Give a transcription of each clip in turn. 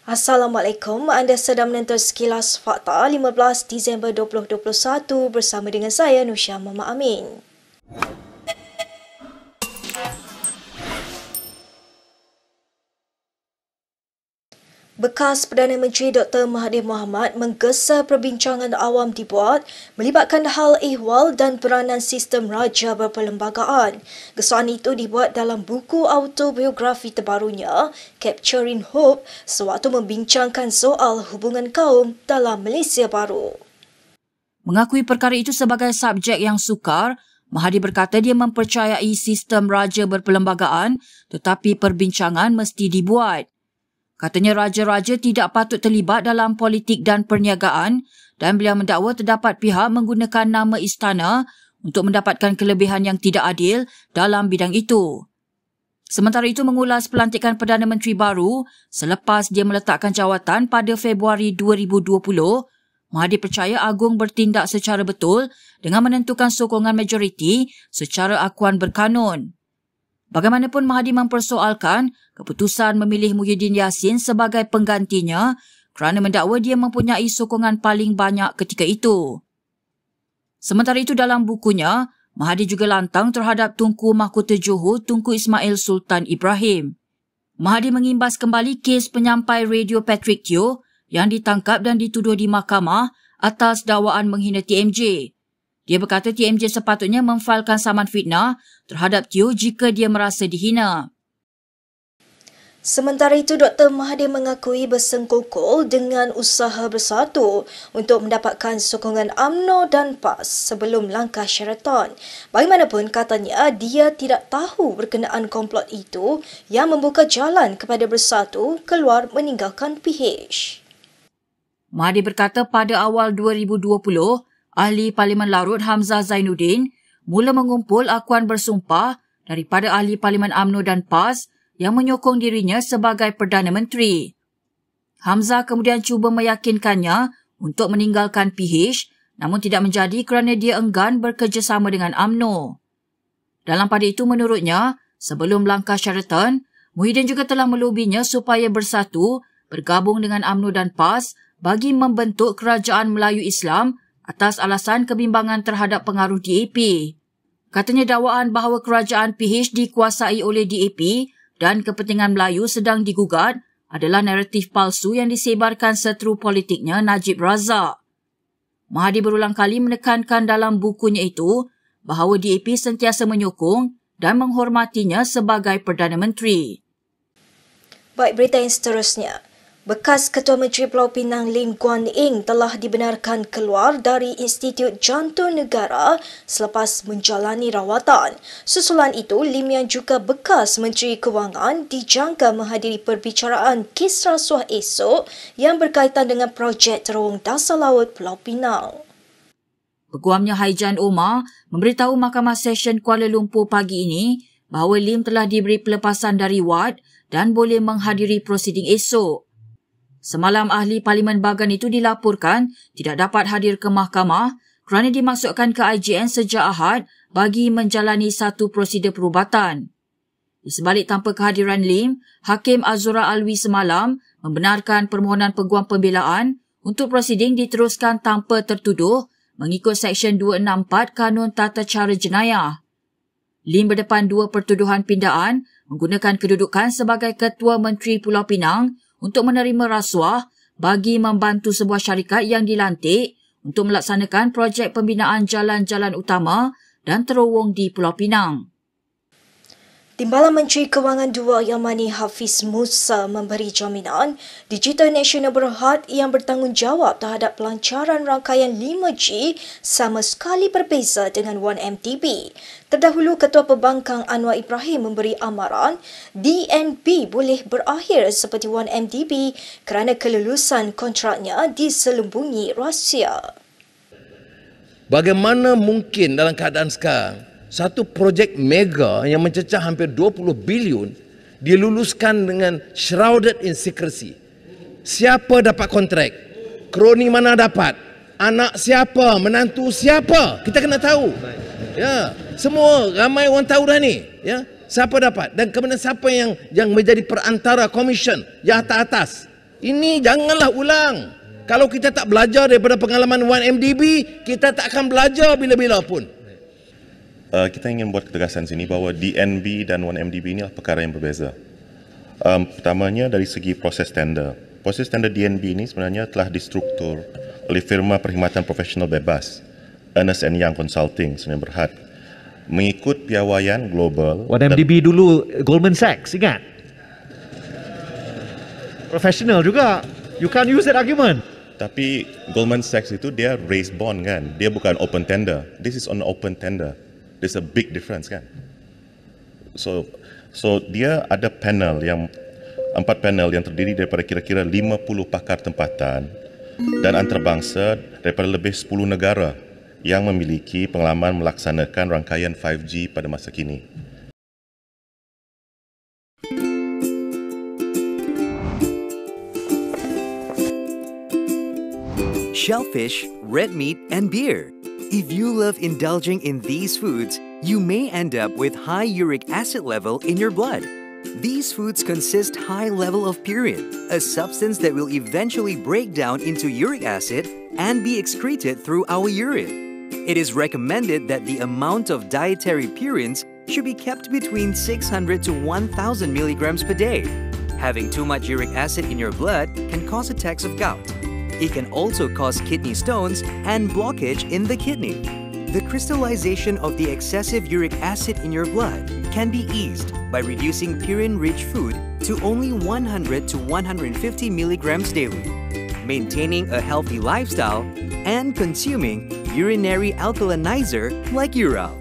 Assalamualaikum, anda sedang menonton Sekilas Fakta 15 Disember 2021 bersama dengan saya Nusya Mama Amin. Bekas Perdana Menteri Dr. Mahathir Mohamad menggesa perbincangan awam dibuat melibatkan hal ehwal dan peranan sistem raja berperlembagaan. Gesaan itu dibuat dalam buku autobiografi terbarunya, Capturing Hope, sewaktu membincangkan soal hubungan kaum dalam Malaysia baru. Mengakui perkara itu sebagai subjek yang sukar, Mahathir berkata dia mempercayai sistem raja berperlembagaan tetapi perbincangan mesti dibuat. Katanya raja-raja tidak patut terlibat dalam politik dan perniagaan dan beliau mendakwa terdapat pihak menggunakan nama istana untuk mendapatkan kelebihan yang tidak adil dalam bidang itu. Sementara itu mengulas pelantikan Perdana Menteri baru selepas dia meletakkan jawatan pada Februari 2020, Mahathir percaya Agung bertindak secara betul dengan menentukan sokongan majoriti secara akuan berkanun. Bagaimanapun Mahathir mempersoalkan keputusan memilih Muhyiddin Yassin sebagai penggantinya kerana mendakwa dia mempunyai sokongan paling banyak ketika itu. Sementara itu dalam bukunya, Mahathir juga lantang terhadap Tunku Mahkota Johor Tunku Ismail Sultan Ibrahim. Mahathir mengimbas kembali kes penyampai radio Patrick Teo yang ditangkap dan dituduh di mahkamah atas dakwaan menghina TMJ. Dia berkata TMJ sepatutnya memfailkan saman fitnah terhadap Teo jika dia merasa dihina. Sementara itu, Dr. Mahathir mengakui bersengkokol dengan usaha bersatu untuk mendapatkan sokongan UMNO dan PAS sebelum langkah Sheraton. Bagaimanapun, katanya dia tidak tahu berkenaan komplot itu yang membuka jalan kepada bersatu keluar meninggalkan PH. Mahathir berkata pada awal 2020, Ahli Parlimen Larut Hamzah Zainuddin mula mengumpul akuan bersumpah daripada Ahli Parlimen UMNO dan PAS yang menyokong dirinya sebagai Perdana Menteri. Hamzah kemudian cuba meyakinkannya untuk meninggalkan PH namun tidak menjadi kerana dia enggan bekerjasama dengan UMNO. Dalam pada itu menurutnya, sebelum langkah Sheraton, Muhyiddin juga telah melobinya supaya bersatu bergabung dengan UMNO dan PAS bagi membentuk Kerajaan Melayu Islam atas alasan kebimbangan terhadap pengaruh DAP. Katanya dakwaan bahawa kerajaan PH dikuasai oleh DAP dan kepentingan Melayu sedang digugat adalah naratif palsu yang disebarkan seteru politiknya Najib Razak. Mahathir berulang kali menekankan dalam bukunya itu bahawa DAP sentiasa menyokong dan menghormatinya sebagai Perdana Menteri. Baik, berita yang seterusnya. Bekas Ketua Menteri Pulau Pinang Lim Guan Eng telah dibenarkan keluar dari Institut Jantung Negara selepas menjalani rawatan. Susulan itu, Lim yang juga bekas Menteri Kewangan dijangka menghadiri perbicaraan kes rasuah esok yang berkaitan dengan projek terowong dasar laut Pulau Pinang. Peguamnya Haijan Omar memberitahu Mahkamah Session Kuala Lumpur pagi ini bahawa Lim telah diberi pelepasan dari wad dan boleh menghadiri prosiding esok. Semalam Ahli Parlimen Bagan itu dilaporkan tidak dapat hadir ke mahkamah kerana dimasukkan ke IJN sejak Ahad bagi menjalani satu prosedur perubatan. Di sebalik tanpa kehadiran Lim, Hakim Azura Alwi semalam membenarkan permohonan peguam pembelaan untuk prosiding diteruskan tanpa tertuduh mengikut Seksyen 264 Kanun Tata Cara Jenayah. Lim berdepan dua pertuduhan pindaan menggunakan kedudukan sebagai Ketua Menteri Pulau Pinang untuk menerima rasuah bagi membantu sebuah syarikat yang dilantik untuk melaksanakan projek pembinaan jalan-jalan utama dan terowong di Pulau Pinang. Timbalan Menteri Kewangan II Yamani Hafiz Musa memberi jaminan Digital Nasional Berhad yang bertanggungjawab terhadap pelancaran rangkaian 5G sama sekali berbeza dengan 1MDB. Terdahulu, Ketua Pembangkang Anwar Ibrahim memberi amaran DNB boleh berakhir seperti 1MDB kerana kelulusan kontraknya diselubungi rahsia. Bagaimana mungkin dalam keadaan sekarang satu projek mega yang mencecah hampir 20 bilion diluluskan dengan shrouded in secrecy? Siapa dapat kontrak? Kroni mana dapat? Anak siapa? Menantu siapa? Kita kena tahu. Ya, semua ramai orang tahu dah ni. Ya, siapa dapat? Dan kemudian siapa yang menjadi perantara komisen yang atas-atas? Ini janganlah ulang. Kalau kita tak belajar daripada pengalaman 1MDB, kita tak akan belajar bila-bila pun. Kita ingin buat ketegasan sini bahawa DNB dan 1MDB ini adalah perkara yang berbeza. Pertamanya dari segi proses tender. Proses tender DNB ini sebenarnya telah distruktur oleh firma perkhidmatan profesional bebas, Ernst & Young Consulting, Sdn Bhd, mengikut piawaian global. 1MDB dulu Goldman Sachs, ingat? Profesional juga. You can't use that argument. Tapi Goldman Sachs itu dia raise bond kan. Dia bukan open tender. This is on open tender. There's a big difference kan. So dia ada panel yang 4 panel yang terdiri daripada kira-kira 50 pakar tempatan dan antarabangsa daripada lebih 10 negara yang memiliki pengalaman melaksanakan rangkaian 5G pada masa kini. Shellfish, red meat, and beer. If you love indulging in these foods, you may end up with high uric acid level in your blood. These foods consist high level of purine, a substance that will eventually break down into uric acid and be excreted through our urine. It is recommended that the amount of dietary purines should be kept between 600 to 1,000 milligrams per day. Having too much uric acid in your blood can cause attacks of gout. It can also cause kidney stones and blockage in the kidney. The crystallization of the excessive uric acid in your blood can be eased by reducing purine-rich food to only 100 to 150 milligrams daily, maintaining a healthy lifestyle, and consuming urinary alkalinizer like Ural.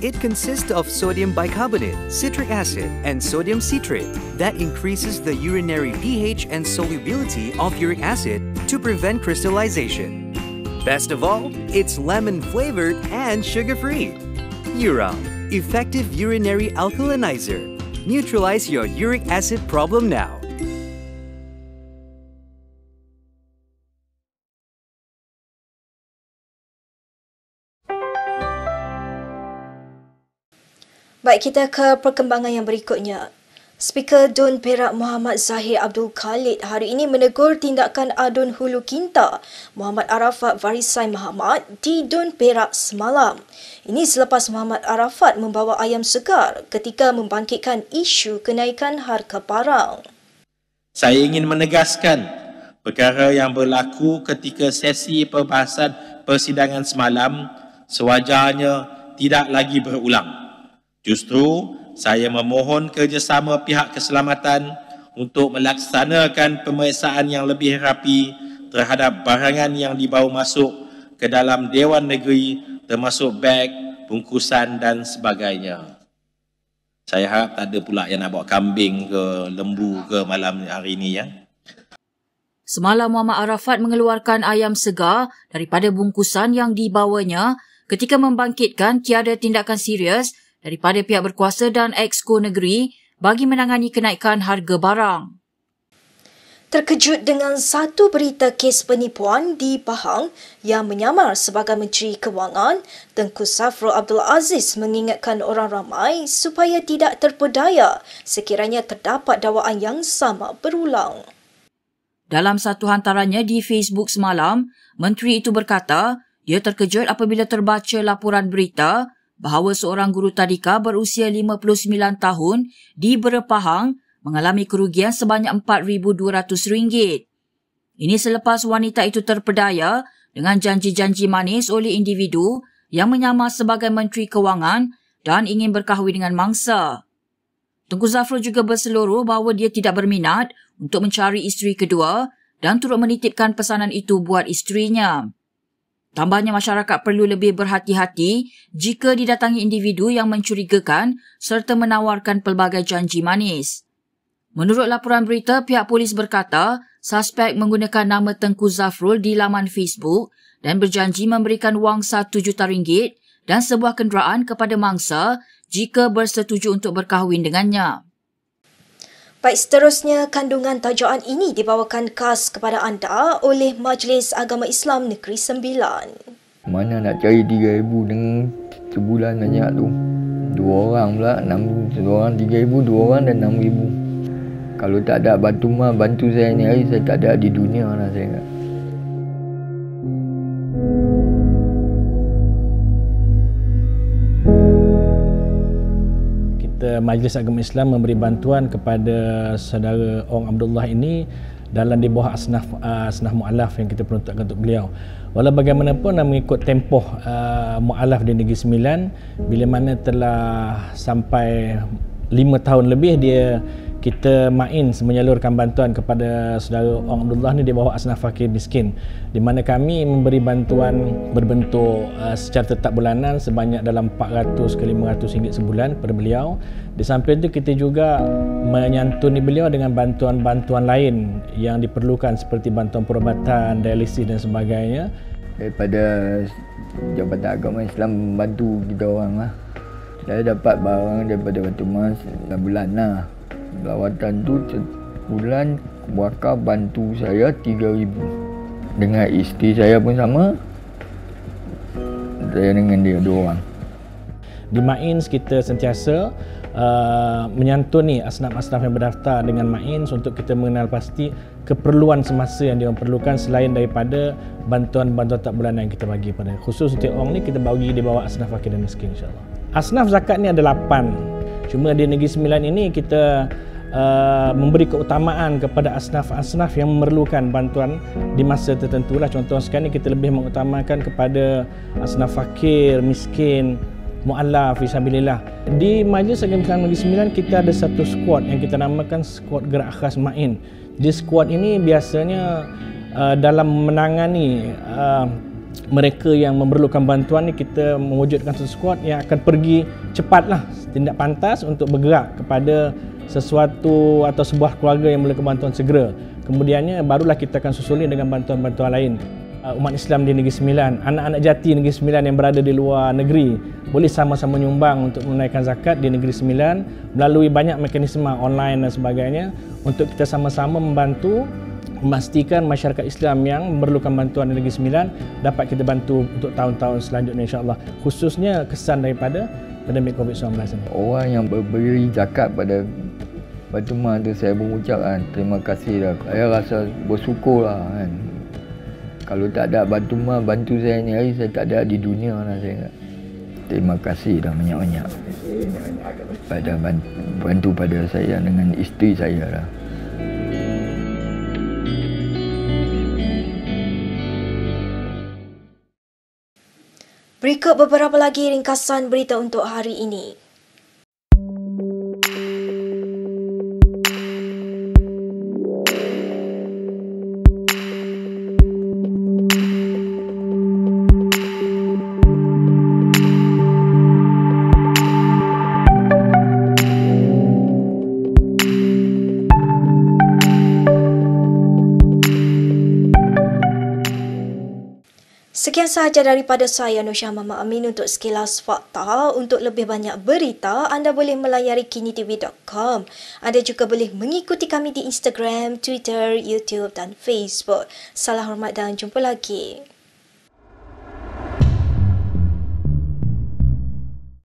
It consists of sodium bicarbonate, citric acid, and sodium citrate that increases the urinary pH and solubility of uric acid to prevent crystallization. Best of all, it's lemon-flavored and sugar-free. Ural, effective urinary alkalinizer. Neutralize your uric acid problem now. Baik, kita ke perkembangan yang berikutnya. Speaker DUN Perak Muhammad Zahir Abdul Khalid hari ini menegur tindakan Adun Hulu Kinta Muhammad Arafat Varisai Mahamat di DUN Perak semalam. Ini selepas Muhammad Arafat membawa ayam segar ketika membangkitkan isu kenaikan harga barang. Saya ingin menegaskan perkara yang berlaku ketika sesi perbahasan persidangan semalam sewajarnya tidak lagi berulang. Justru, saya memohon kerjasama pihak keselamatan untuk melaksanakan pemeriksaan yang lebih rapi terhadap barangan yang dibawa masuk ke dalam Dewan Negeri termasuk beg, bungkusan dan sebagainya. Saya harap tak ada pula yang nak bawa kambing ke lembu ke malam hari ini ya. Semalam Muhammad Arafat mengeluarkan ayam segar daripada bungkusan yang dibawanya ketika membangkitkan tiada tindakan serius daripada pihak berkuasa dan exco negeri bagi menangani kenaikan harga barang. Terkejut dengan satu berita kes penipuan di Pahang yang menyamar sebagai Menteri Kewangan, Tengku Zafrul Abdul Aziz mengingatkan orang ramai supaya tidak terpedaya sekiranya terdapat dakwaan yang sama berulang. Dalam satu hantarannya di Facebook semalam, menteri itu berkata dia terkejut apabila terbaca laporan berita bahawa seorang guru tadika berusia 59 tahun di Berpahang mengalami kerugian sebanyak RM4,200. Ini selepas wanita itu terpedaya dengan janji-janji manis oleh individu yang menyamar sebagai Menteri Kewangan dan ingin berkahwin dengan mangsa. Tengku Zafrul juga berseluruh bahawa dia tidak berminat untuk mencari isteri kedua dan turut menitipkan pesanan itu buat isterinya. Tambahnya masyarakat perlu lebih berhati-hati jika didatangi individu yang mencurigakan serta menawarkan pelbagai janji manis. Menurut laporan berita, pihak polis berkata suspek menggunakan nama Tengku Zafrul di laman Facebook dan berjanji memberikan wang RM1 juta dan sebuah kenderaan kepada mangsa jika bersetuju untuk berkahwin dengannya. Baik, seterusnya kandungan tajaan ini dibawakan khas kepada anda oleh Majlis Agama Islam Negeri Sembilan. Mana nak cari 3,000 dengan sebulan banyak tu. 2 orang pula, 6, 2 orang 3,000, 2 orang dan 6,000. Kalau tak ada bantu saya ni hari, saya tak ada di dunia lah saya ingat. Majlis Agama Islam memberi bantuan kepada saudara Ong Abdullah ini dalam di bawah asnaf mu'alaf yang kita peruntukkan untuk beliau. Walau bagaimanapun mengikut tempoh mu'alaf di Negeri Sembilan, bila mana telah sampai 5 tahun lebih kita menyalurkan bantuan kepada saudara Ong Abdullah ni di bawah asnaf fakir miskin, di mana kami memberi bantuan berbentuk secara tetap bulanan sebanyak dalam 400 ke 500 ringgit sebulan kepada beliau. Di samping itu kita juga menyantuni beliau dengan bantuan-bantuan lain yang diperlukan seperti bantuan perubatan, dialisis dan sebagainya. Daripada Jabatan Agama Islam membantu kita orang lah. Saya dapat barang daripada Batu Mas bulan lah. Lawatan tu sebulan wakaf bantu saya 3,000. Dengan isteri saya pun sama. Saya dengan dia 2 orang. Di Mains kita sentiasa menyantuni asnaf-asnaf yang berdaftar dengan Mains untuk kita mengenal pasti keperluan semasa yang dia perlukan selain daripada bantuan-bantuan tak bulanan yang kita bagi pada. Khusus untuk Ong ni kita bagi di bawah asnaf fakir dan miskin, insya-Allah. Asnaf zakat ni ada 8. Cuma di Negeri Sembilan ini kita memberi keutamaan kepada asnaf-asnaf yang memerlukan bantuan di masa tertentu lah. Contoh sekarang ni kita lebih mengutamakan kepada asnaf fakir, miskin, mu'alaf, fisabilillah. Di Majlis Agama Islam Negeri Sembilan kita ada satu squad yang kita namakan Squad Gerak Khas Main. Di squad ini biasanya dalam menangani mereka yang memerlukan bantuan ni, kita mewujudkan satu squad yang akan pergi cepatlah, tindak pantas untuk bergerak kepada sesuatu atau sebuah keluarga yang memerlukan bantuan segera. Kemudiannya barulah kita akan susulnya dengan bantuan-bantuan lain. Umat Islam di Negeri Sembilan, anak-anak jati Negeri Sembilan yang berada di luar negeri boleh sama-sama menyumbang untuk menunaikan zakat di Negeri Sembilan melalui banyak mekanisme online dan sebagainya, untuk kita sama-sama membantu memastikan masyarakat Islam yang memerlukan bantuan di Negeri Sembilan dapat kita bantu untuk tahun-tahun selanjutnya, insya-Allah. Khususnya kesan daripada pandemik COVID-19 ini. Orang yang beri zakat pada Batu Mas tu, saya mengucapkan terima kasih lah. Saya rasa bersyukur lah kan. Kalau tak ada Batu Mas bantu saya ni hari, saya tak ada di dunia lah saya ingat. Terima kasih dah banyak-banyak pada bantu pada saya dengan isteri saya lah. Berikut beberapa lagi ringkasan berita untuk hari ini. Sekian sahaja daripada saya, Nusha Mama Amin, untuk Sekilas Fakta. Untuk lebih banyak berita, anda boleh melayari kinitv.com. Anda juga boleh mengikuti kami di Instagram, Twitter, YouTube dan Facebook. Salam hormat dan jumpa lagi.